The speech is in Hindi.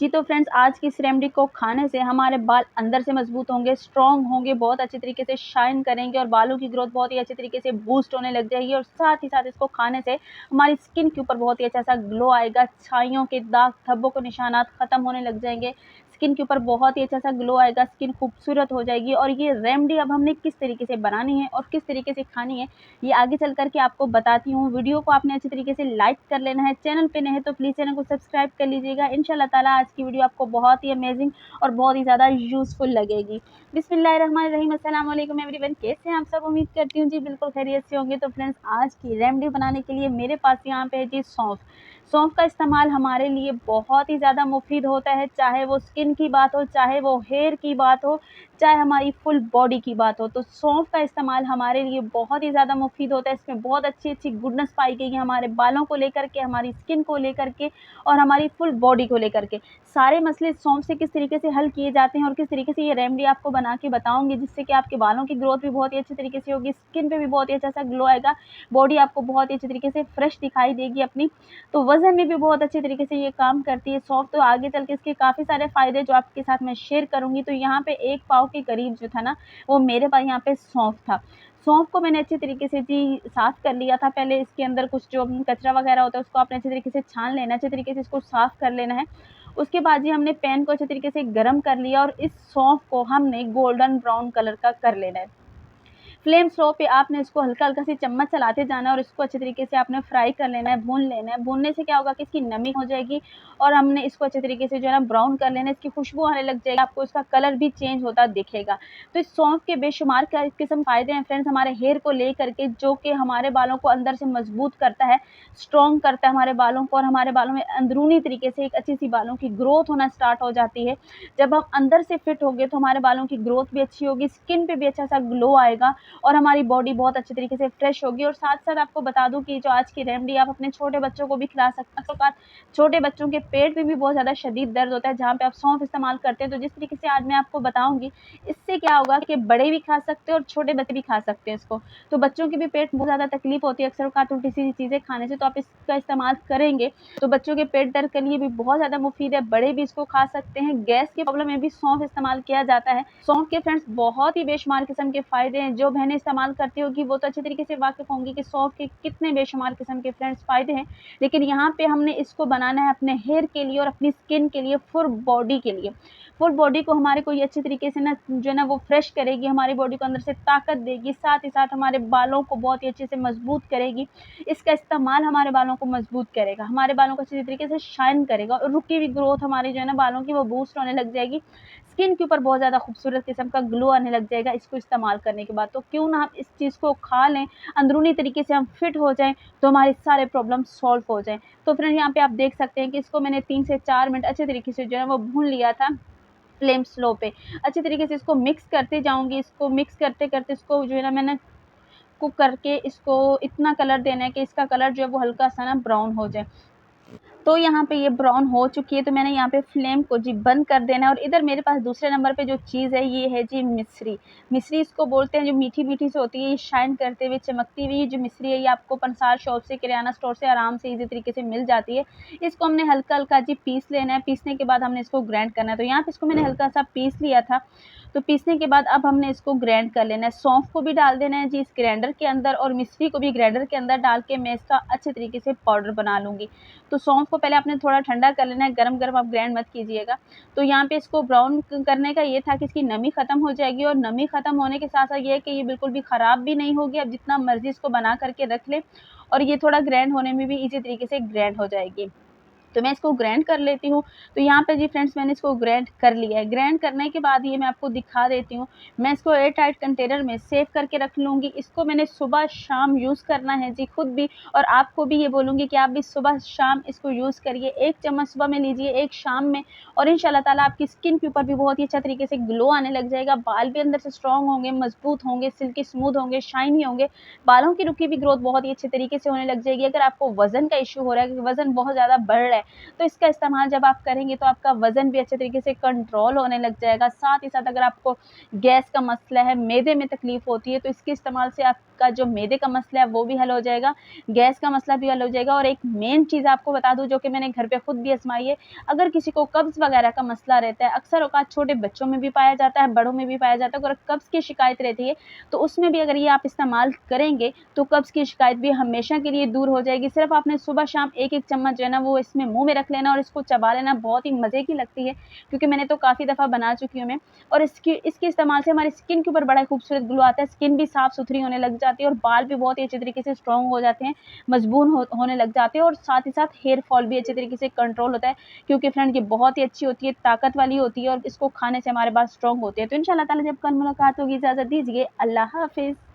जी तो फ्रेंड्स, आज की इस रेमेडी को खाने से हमारे बाल अंदर से मजबूत होंगे, स्ट्रॉन्ग होंगे, बहुत अच्छे तरीके से शाइन करेंगे और बालों की ग्रोथ बहुत ही अच्छे तरीके से बूस्ट होने लग जाएगी। और साथ ही साथ इसको खाने से हमारी स्किन के ऊपर बहुत ही अच्छा सा ग्लो आएगा, छाइयों के दाग धब्बों के निशानात खत्म होने लग जाएंगे, स्किन के ऊपर बहुत ही अच्छा सा ग्लो आएगा, स्किन खूबसूरत हो जाएगी। और ये रेमेडी अब हमने किस तरीके से बनानी है और किस तरीके से खानी है, ये आगे चल कर के आपको बताती हूँ। वीडियो को आपने अच्छे तरीके से लाइक कर लेना है, चैनल पे नए हैं तो प्लीज़ चैनल को सब्सक्राइब कर लीजिएगा। इंशाल्लाह ताला आज की वीडियो आपको बहुत ही अमेजिंग और बहुत ही ज़्यादा यूज़फुल लगेगी। बिस्मिल्लाहिर्रहमानिर्रहीम, अस्सलाम वालेकुम एवरीवन, कैसे हैं आप सब? उम्मीद करती हूँ जी बिल्कुल खैरियत से होंगे। तो फ्रेंड्स, आज की रेमेडी बनाने के लिए मेरे पास यहाँ पे है जी सौंफ। सौंफ का इस्तेमाल हमारे लिए बहुत ही ज़्यादा मुफीद होता है, चाहे वो स्किन की बात हो, चाहे वो हेयर की बात हो, चाहे हमारी फुल बॉडी की बात हो। तो सौंफ का इस्तेमाल हमारे लिए बहुत ही ज़्यादा मुफीद होता है। इसमें बहुत अच्छी-अच्छी गुडनेस पाई गई है हमारे बालों को लेकर के, हमारी स्किन को लेकर के और हमारी फुल बॉडी को लेकर के। सारे मसले सौंफ से किस तरीके से हल किए जाते हैं और किस तरीके से ये रेमेडी आपको बना के बताऊँगी, जिससे कि आपके बालों की ग्रोथ भी बहुत ही अच्छे तरीके से होगी, स्किन पे भी बहुत ही अच्छा सा ग्लो आएगा, बॉडी आपको बहुत ही अच्छे तरीके से फ्रेश दिखाई देगी अपनी। तो वज़न में भी बहुत अच्छे तरीके से ये काम करती है सौंफ। तो आगे चल के इसके काफ़ी सारे फ़ायदे जो आपके साथ मैं शेयर करूँगी। तो यहाँ पे 1 पाव के करीब जो था ना, वो मेरे पास यहाँ पे सौंफ था। सौंफ को मैंने अच्छे तरीके से जी साफ़ कर लिया था। पहले इसके अंदर कुछ जो कचरा वग़ैरह होता है उसको आपने अच्छे तरीके से छान लेना है, अच्छे तरीके से इसको साफ़ कर लेना है। उसके बाद जी हमने पैन को अच्छे तरीके से गरम कर लिया और इस सौंफ को हमने गोल्डन ब्राउन कलर का कर लेना है। फ्लेम स्लो पे आपने इसको हल्का-हल्का से चम्मच चलाते जाना है और इसको अच्छे तरीके से आपने फ्राई कर लेना है, भून लेना है। भूनने से क्या होगा कि इसकी नमी हो जाएगी और हमने इसको अच्छे तरीके से जो है ना ब्राउन कर लेना है, इसकी खुशबू आने लग जाएगी, आपको इसका कलर भी चेंज होता दिखेगा। तो इस सौंफ के बेशुमार किस्म फ़ायदे हैं फ्रेंड्स हमारे हेयर को लेकर के, जो कि हमारे बालों को अंदर से मजबूत करता है, स्ट्रॉन्ग करता है हमारे बालों को और हमारे बालों में अंदरूनी तरीके से एक अच्छी-सी बालों की ग्रोथ होना स्टार्ट हो जाती है। जब हम अंदर से फिट होंगे तो हमारे बालों की ग्रोथ भी अच्छी होगी, स्किन पे भी अच्छा-सा ग्लो आएगा और हमारी बॉडी बहुत अच्छे तरीके से फ्रेश होगी। और साथ-साथ आपको बता दूँ कि जो आज की रेमेडी आप अपने छोटे बच्चों को भी खिला सकते हैं। तो छोटे बच्चों के पेट में भी बहुत ज़्यादा शदीद दर्द होता है, जहाँ पे आप सौंफ इस्तेमाल करते हैं। तो जिस तरीके से आज मैं आपको बताऊँगी, इससे क्या होगा कि बड़े भी खा सकते हैं और छोटे बच्चे भी खा सकते हैं इसको। तो बच्चों के भी पेट बहुत ज़्यादा तकलीफ़ होती है अक्सर औक़ात उल्टी-सीधी चीज़ें खाने से, तो आप इसका इस्तेमाल करेंगे तो बच्चों के पेट दर्द के लिए भी बहुत ज़्यादा मुफ़ीद है, बड़े भी इसको खा सकते हैं। गैस की प्रॉब्लम में भी सौंफ इस्तेमाल किया जाता है। सौंफ के फ्रेंड्स बहुत ही बेशुमार किस्म के फ़ायदे हैं, जो बहनें इस्तेमाल करती होंगी वो तो अच्छे तरीके से वाकिफ़ होंगी कि सौंफ के कितने बेशुमार किस्म के फ्रेंड्स फ़ायदे हैं। लेकिन यहाँ पे हमने इसको बनाना है अपने हेयर के लिए और अपनी स्किन के लिए, फुल बॉडी के लिए। फुल बॉडी को हमारे को ये अच्छे तरीके से ना जो है ना वो फ्रेश करेगी, हमारी बॉडी को अंदर से ताकत देगी, साथ ही साथ हमारे बालों को बहुत ही अच्छे से मजबूत करेगी। इसका इस्तेमाल हमारे बालों को मजबूत करेगा, हमारे बालों को अच्छी तरीके से शाइन करेगा और रुकी हुई ग्रोथ हमारी जो है ना बालों की वो बूस्ट होने लग जाएगी। स्किन के ऊपर बहुत ज़्यादा खूबसूरत किस्म का ग्लो आने लग जाएगा इसको इस्तेमाल करने के बाद। तो क्यों ना हम इस चीज़ को खा लें, अंदरूनी तरीके से हम फिट हो जाएँ, तो हमारे सारे प्रॉब्लम सॉल्व हो जाएँ। तो फ्रेंड यहाँ पे आप देख सकते हैं कि इसको मैंने 3 से 4 मिनट अच्छे तरीके से जो है वो भून लिया था, फ्लेम स्लो पे। अच्छे तरीके से इसको मिक्स करते जाऊँगी, इसको मिक्स करते-करते इसको जो है ना मैंने कुक करके इसको इतना कलर देना है कि इसका कलर जो है वो हल्का-सा ना ब्राउन हो जाए। तो यहाँ पे ये ब्राउन हो चुकी है, तो मैंने यहाँ पे फ्लेम को जी बंद कर देना है। और इधर मेरे पास दूसरे नंबर पे जो चीज़ है ये है जी मिश्री। मिश्री इसको बोलते हैं, जो मीठी-मीठी सी होती है, ये शाइन करते हुए चमकती हुई जो मिश्री है, ये आपको पंसार शॉप से, किराना स्टोर से आराम से ईज़ी तरीके से मिल जाती है। इसको हमने हल्का-हल्का जी पीस लेना है, पीसने के बाद हमने इसको ग्राइंड करना है। तो यहाँ पे इसको मैंने हल्का-सा पीस लिया था, तो पीसने के बाद अब हमने इसको ग्राइंड कर लेना है। सौंफ को भी डाल देना है जी इस ग्राइंडर के अंदर और मिश्री को भी ग्राइंडर के अंदर डाल के मैं इसका अच्छे तरीके से पाउडर बना लूँगी। तो सौंफ को पहले आपने थोड़ा ठंडा कर लेना है, गरम-गरम आप ग्राइंड मत कीजिएगा। तो यहाँ पे इसको ब्राउन करने का ये था कि इसकी नमी ख़त्म हो जाएगी और नमी ख़त्म होने के साथ-साथ ये है कि ये बिल्कुल भी ख़राब भी नहीं होगी। आप जितना मर्ज़ी इसको बना करके रख लें और ये थोड़ा ग्राइंड होने में भी ईज़ी तरीके से ग्राइंड हो जाएगी। तो मैं इसको ग्राइंड कर लेती हूँ। तो यहाँ पे जी फ्रेंड्स मैंने इसको ग्राइंड कर लिया है। ग्राइंड करने के बाद ये मैं आपको दिखा देती हूँ। मैं इसको एयर टाइट कंटेनर में सेव करके रख लूँगी। इसको मैंने सुबह-शाम यूज़ करना है जी खुद भी, और आपको भी ये बोलूँगी कि आप भी सुबह-शाम इसको यूज़ करिए। 1 चम्मच सुबह में लीजिए, 1 शाम में, और इंशाल्लाह ताला आपकी स्किन के ऊपर भी बहुत ही अच्छा तरीके से ग्लो आने लग जाएगा। बाल भी अंदर से स्ट्रॉन्ग होंगे, मज़बूत होंगे, सिल्की स्मूथ होंगे, शाइनी होंगे। बालों की रुकी हुई ग्रोथ बहुत ही अच्छे तरीके से होने लग जाएगी। अगर आपको वज़न का इश्यू हो रहा है कि वज़न बहुत ज़्यादा बढ़ रहा है, है। तो इसका इस्तेमाल जब आप करेंगे तो आपका वज़न भी अच्छे तरीके से कंट्रोल होने लग जाएगा। साथ ही साथ अगर आपको गैस का मसला है, मैदे में तकलीफ़ होती है, तो इसके इस्तेमाल से आपका जो मैदे का मसला है वो भी हल हो जाएगा, गैस का मसला भी हल हो जाएगा। और एक मेन चीज़ आपको बता दूँ जो कि मैंने घर पे खुद भी आज़माई है, अगर किसी को कब्ज़ वगैरह का मसला रहता है, अक्सर औक़ात छोटे बच्चों में भी पाया जाता है, बड़ों में भी पाया जाता है, अगर कब्ज़ की शिकायत रहती है, तो उसमें भी अगर ये आप इस्तेमाल करेंगे, तो कब्ज़ की शिकायत भी हमेशा के लिए दूर हो जाएगी। सिर्फ़ आपने सुबह-शाम 1-1 चम्मच जो है ना वो इसमें मुँह में रख लेना और इसको चबा लेना, बहुत ही मज़े की लगती है, क्योंकि मैंने तो काफ़ी दफ़ा बना चुकी हूँ मैं। और इसके इस्तेमाल से हमारी स्किन के ऊपर बड़ा ही खूबसूरत ग्लो आता है, स्किन भी साफ-सुथरी होने लग जाती है और बाल भी बहुत ही अच्छे तरीके से स्ट्रॉन्ग हो जाते हैं, मज़बूत होने लग जाते हैं और साथ ही साथ हेयर फॉल भी अच्छे तरीके से कंट्रोल होता है, क्योंकि फ्रेंड ये बहुत ही अच्छी होती है, ताकत वाली होती है और इसको खाने से हमारे बाल स्ट्रॉन्ग होते हैं। तो इंशाअल्लाह ताला जब कल मुलाकात होगी, इजाज़त दीजिए, अल्लाह हाफ़िज़।